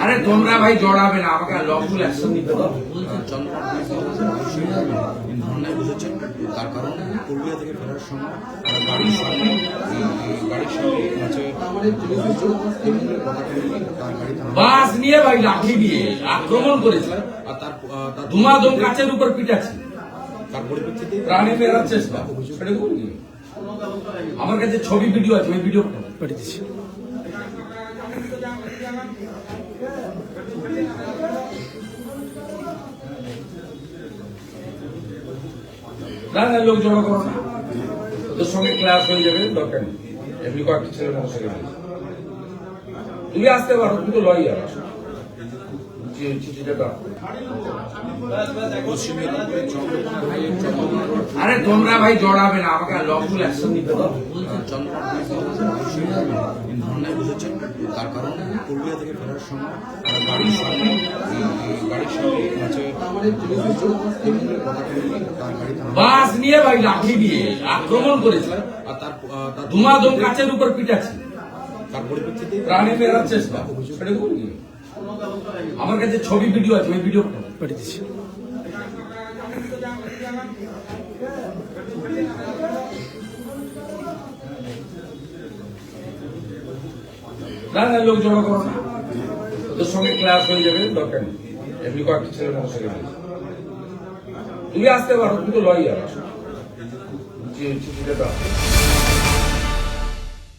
আরে তোমরা ভাই জড়াবে না, আমাকে লকফুল অ্যাকশন নিতে দাও। ধর্নায় বসেছেন, তার কারণ পুরুলিয়া থেকে ফেরার সময় গাড়ির সামনে আছে তার গাড়ি বাস নিয়ে ভাই লাঠি দিয়ে আক্রমণ করেছে আর তার ধুমাধুম কাচের উপর পিটাচ্ছে, তার পরিপ্রেক্ষিতে প্রাণে ফেরার চেষ্টা। আমার কাছে ছবি ভিডিও আছে, ওই ভিডিও পাঠিয়ে দিচ্ছি। না না, লোক জড়ো করো না, তোর সঙ্গে ক্লাস হয়ে যাবে, দরকার নেই। এমনি কয়েকটি ছেলে মানুষ তুমি আসতে পারো, তুমি তো লয়ার, চিঠিটা দাও। আরে তোমরা ভাই জড়াবে না, আমাকে লকফুল অ্যাকশন নিতে দাও। ধর্নায় বসেছেন, তার কারণ পুরুলিয়া থেকে ফেরার সময় গাড়ির সামনে আছে তার গাড়ি বাস নিয়ে ভাই লাঠি দিয়ে আক্রমণ করেছে আর তার ধুমাধুম কাচের উপর পিটাচ্ছে, তার পরিপ্রেক্ষিতে প্রাণে ফেরার চেষ্টা। আমার কাছে ছবি ভিডিও আছে, ওই ভিডিও পাঠিয়ে দিচ্ছি। না না, লোক জড়ো করো না, তোর সঙ্গে ক্লাস হয়ে যাবে, দরকার নেই। এমনি কয়েকটি ছেলে মানুষ তুমি আসতে পারো, তুমি তো লয়ার, চিঠিটা দাও।